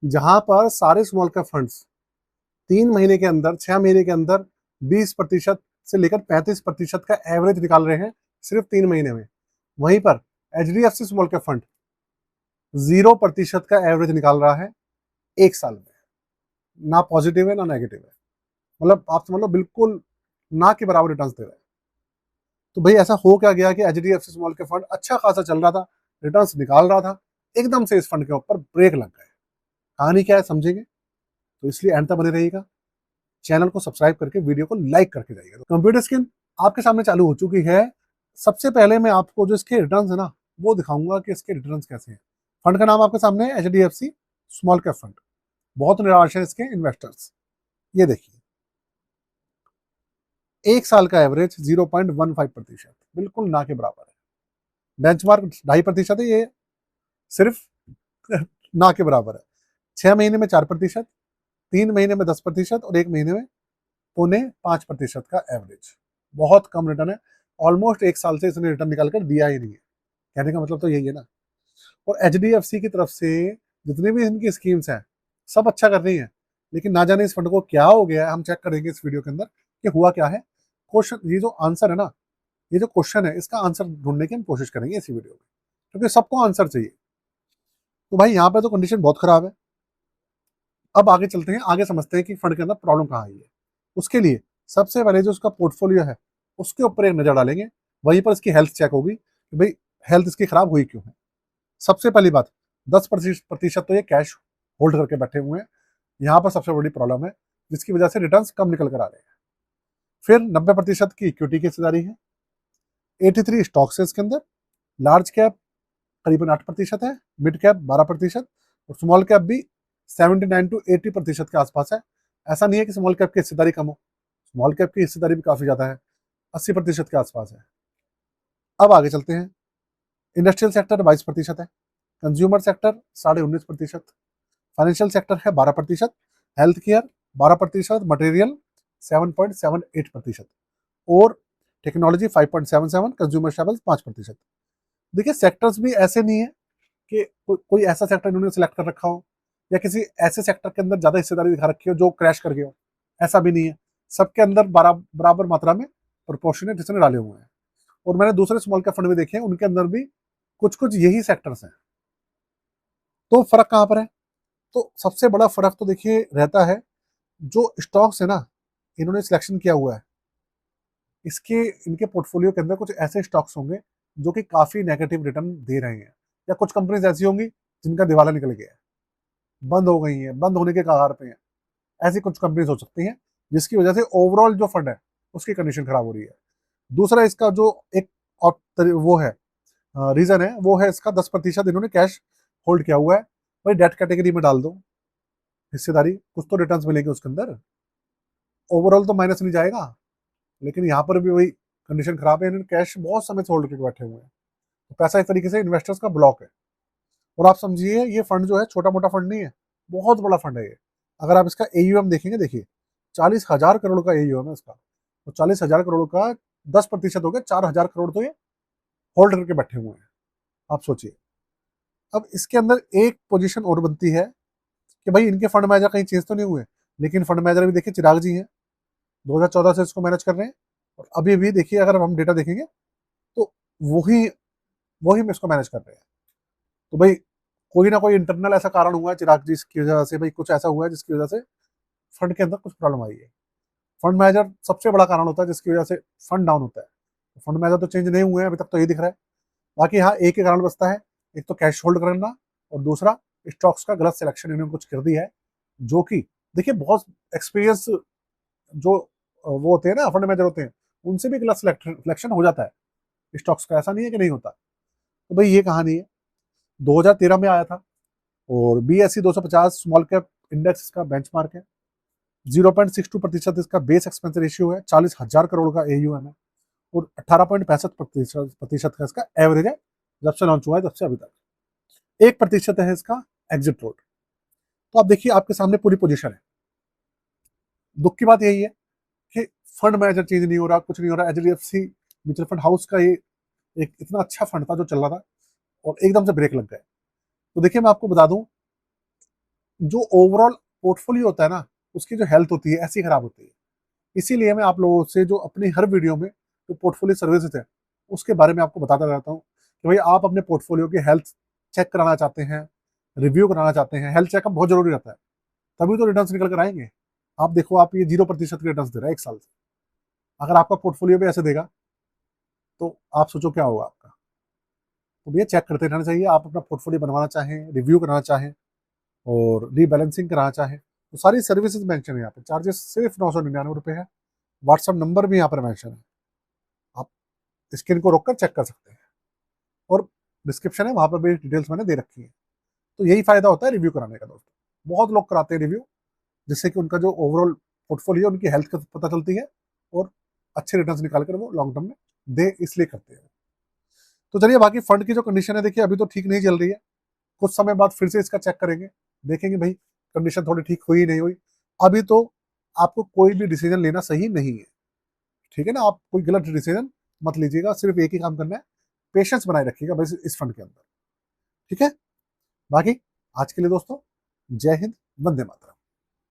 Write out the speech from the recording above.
जहां पर सारे स्मॉल कैप फंड्स 3 महीने के अंदर, 6 महीने के अंदर 20% से लेकर 35% का एवरेज निकाल रहे हैं सिर्फ 3 महीने में। वहीं पर HDFC स्मॉल कैप फंड 0% का एवरेज निकाल रहा है 1 साल में। ना पॉजिटिव है ना नेगेटिव है, मतलब आप समझ लो बिल्कुल ना के बराबर रिटर्न दे रहे हैं। तो भाई ऐसा हो क्या गया कि HDFC स्मॉल कैप फंड अच्छा खासा चल रहा था, रिटर्न निकाल रहा था, एकदम से इस फंड के ऊपर ब्रेक लग गए। कहानी क्या है समझेंगे, तो इसलिए एंड तक बने रहिएगा। चैनल को सब्सक्राइब करके वीडियो को लाइक करके जाइएगा। तो कंप्यूटर स्क्रीन आपके सामने चालू हो चुकी है। सबसे पहले मैं आपको जो इसके रिटर्न्स है ना वो दिखाऊंगा कि इसके रिटर्न्स कैसे हैं। फंड का नाम आपके सामने है HDFC स्मॉल कैप फंड। बहुत निराश है इसके इन्वेस्टर्स। ये देखिए 1 साल का एवरेज 0.15%, बिल्कुल ना के बराबर है। बेंचमार्क 2.5% है, ये सिर्फ ना के बराबर है। 6 महीने में 4%, 3 महीने में 10% और 1 महीने में 0.25% का एवरेज। बहुत कम रिटर्न है। ऑलमोस्ट 1 साल से इसने रिटर्न निकाल कर दिया ही नहीं है। कहने का मतलब तो यही है ना। और HDFC की तरफ से जितनी भी इनकी स्कीम्स हैं सब अच्छा कर रही हैं, लेकिन ना जाने इस फंड को क्या हो गया है। हम चेक करेंगे इस वीडियो के अंदर कि हुआ क्या है। क्वेश्चन, ये जो आंसर है ना, ये जो क्वेश्चन है इसका आंसर ढूंढने की हम कोशिश करेंगे इसी वीडियो में, क्योंकि सबको आंसर चाहिए। तो भाई यहाँ पे तो कंडीशन बहुत खराब है। अब आगे चलते हैं, आगे समझते हैं कि फंड के अंदर प्रॉब्लम कहाँ आई है। उसके लिए सबसे पहले जो उसका पोर्टफोलियो है उसके ऊपर एक नजर डालेंगे। वहीं पर इसकी हेल्थ चेक होगी कि भाई हेल्थ इसकी खराब हुई क्यों है। सबसे पहली बात, 10% तो ये कैश होल्ड करके बैठे हुए हैं। यहाँ पर सबसे बड़ी प्रॉब्लम है, जिसकी वजह से रिटर्न्स कम निकल कर आ रहे हैं। फिर 90% की इक्विटी की हिस्सेदारी है, 83 स्टॉक्स है इसके अंदर। लार्ज कैप करीबन 8% है, मिड कैप 12% और स्मॉल कैप भी 79 to 80% के आसपास है। ऐसा नहीं है कि स्मॉल कैप की हिस्सेदारी कम हो, स्मॉल कैप की हिस्सेदारी भी काफी ज्यादा है, 80% के आसपास है। अब आगे चलते हैं। इंडस्ट्रियल सेक्टर 22% है, कंज्यूमर सेक्टर 19.5%, फाइनेंशियल सेक्टर है 12%, हेल्थ केयर 12%, मटेरियल 7.78% और टेक्नोलॉजी 5.77, कंज्यूमर स्टेबल्स 5%। देखिए सेक्टर्स भी ऐसे नहीं है कि कोई ऐसा सेक्टर इन्होंने सिलेक्ट कर रखा हो या किसी ऐसे सेक्टर के अंदर ज्यादा हिस्सेदारी दिखा रखी हो जो क्रैश कर गया हो। ऐसा भी नहीं है, सबके अंदर बराबर मात्रा में प्रोपोर्शनेट इसने डाले हुए हैं। और मैंने दूसरे स्मॉल कैप फंड में देखे हैं, उनके अंदर भी कुछ कुछ यही सेक्टर्स हैं। तो फर्क कहाँ पर है? तो सबसे बड़ा फर्क तो देखिए रहता है जो स्टॉक्स है ना इन्होंने सिलेक्शन किया हुआ है, इसके इनके पोर्टफोलियो के अंदर कुछ ऐसे स्टॉक्स होंगे जो कि काफी नेगेटिव रिटर्न दे रहे हैं, या कुछ कंपनीज ऐसी होंगी जिनका दिवाला निकल गया है, बंद हो गई हैं, बंद होने के कगार पे हैं। ऐसी कुछ कंपनीज हो सकती हैं जिसकी वजह से ओवरऑल जो फंड है उसकी कंडीशन खराब हो रही है। दूसरा इसका जो एक वो है रीजन है, वो है इसका 10% इन्होंने कैश होल्ड किया हुआ है। भाई डेट कैटेगरी में डाल दो हिस्सेदारी, कुछ तो रिटर्न्स मिलेंगे उसके अंदर, ओवरऑल तो माइनस नहीं जाएगा। लेकिन यहाँ पर भी वही कंडीशन खराब है, इन्होंने कैश बहुत समय से होल्ड करके बैठे हुए हैं, तो पैसा एक तरीके से इन्वेस्टर्स का ब्लॉक है। और आप समझिए ये फंड जो है छोटा मोटा फंड नहीं है, बहुत बड़ा फंड है ये। अगर आप इसका AUM देखेंगे, देखिए 40,000 करोड़ का AUM है इसका। तो 40,000 करोड़ का 10% हो गया, 4,000 करोड़ तो ये होल्ड करके बैठे हुए हैं। आप सोचिए। अब इसके अंदर एक पोजीशन और बनती है कि भाई इनके फंड मैनेजर कहीं चेंज तो नहीं हुए, लेकिन फंड मैनेजर भी देखिए चिराग जी हैं, 2014 से इसको मैनेज कर रहे हैं। और अभी भी देखिए अगर हम डेटा देखेंगे तो वही वही में इसको मैनेज कर रहे हैं। तो भाई कोई ना कोई इंटरनल ऐसा कारण हुआ है चिराग जी की वजह से, भाई कुछ ऐसा हुआ है जिसकी वजह से फंड के अंदर कुछ प्रॉब्लम आई है। फंड मैनेजर सबसे बड़ा कारण होता है जिसकी वजह से फंड डाउन होता है। फंड मैनेजर तो चेंज नहीं हुए हैं अभी तक, तो ये दिख रहा है। बाकी हाँ एक ही कारण बचता है, एक तो कैश होल्ड करना और दूसरा स्टॉक्स का गलत सिलेक्शन इन्होंने कुछ कर दिया है। जो कि देखिए बहुत एक्सपीरियंस जो वो होते हैं ना फंड मैनेजर होते हैं, उनसे भी गलत सिलेक्शन हो जाता है स्टॉक्स का, ऐसा नहीं है कि नहीं होता। तो भाई ये कहानी है। 2013 में आया था और BSE 250 स्मॉल कैप इंडेक्स इसका बेंचमार्क है। 0.62% इसका बेस एक्सपेंस रेशियो है, 40,000 करोड़ का AUM है और 18.65% का इसका एवरेज है जब से लॉन्च हुआ है तब से अभी तक। 1% है इसका एग्जिट रेट। तो आप देखिए आपके सामने पूरी पोजीशन है। दुख की बात यही है कि फंड मैनेजर चेंज नहीं हो रहा, कुछ नहीं हो रहा। HDFC म्यूचुअल फंड हाउस का ये एक इतना अच्छा फंड था जो चल रहा था और एकदम से ब्रेक लग गए। तो देखिए मैं आपको बता दूं, जो ओवरऑल पोर्टफोलियो होता है ना, उसकी जो हेल्थ होती है ऐसी खराब होती है। इसीलिए मैं आप लोगों से जो अपनी हर वीडियो में जो पोर्टफोलियो सर्विसेज है उसके बारे में आपको बताता रहता हूँ कि भाई आप अपने पोर्टफोलियो की हेल्थ चेक कराना चाहते हैं, रिव्यू कराना चाहते हैं, हेल्थ चेकअप बहुत जरूरी रहता है, तभी तो रिटर्न निकल कर आएंगे। आप देखो, आप ये 0% के रिटर्न दे रहा है 1 साल से, अगर आपका पोर्टफोलियो भी ऐसे देगा तो आप सोचो क्या होगा आपका। तो भैया चेक करते रहना चाहिए। आप अपना पोर्टफोलियो बनवाना चाहें, रिव्यू कराना चाहें और रीबैलेंसिंग कराना चाहें तो सारी सर्विसेज मेंशन है यहाँ पे। चार्जेस सिर्फ 999 रुपये है। व्हाट्सअप नंबर भी यहाँ पर मेंशन है, आप स्क्रीन को रोक कर चेक कर सकते हैं और डिस्क्रिप्शन है वहाँ पर भी डिटेल्स मैंने दे रखी है। तो यही फायदा होता है रिव्यू कराने का दोस्तों। बहुत लोग कराते हैं रिव्यू, जिससे कि उनका जो ओवरऑल पोर्टफोलियो उनकी हेल्थ का पता चलती है और अच्छे रिटर्न्स निकाल कर वो लॉन्ग टर्म में दे, इसलिए करते हैं। तो चलिए, बाकी फंड की जो कंडीशन है देखिए, अभी तो ठीक नहीं चल रही है, कुछ समय बाद फिर से इसका चेक करेंगे, देखेंगे भाई कंडीशन थोड़ी ठीक हुई नहीं हुई। अभी तो आपको कोई भी डिसीजन लेना सही नहीं है, ठीक है ना। आप कोई गलत डिसीजन मत लीजिएगा, सिर्फ एक ही काम करना है, पेशेंस बनाए रखिएगा बस इस फंड के अंदर, ठीक है। बाकी आज के लिए दोस्तों, जय हिंद, वंदे मातरम।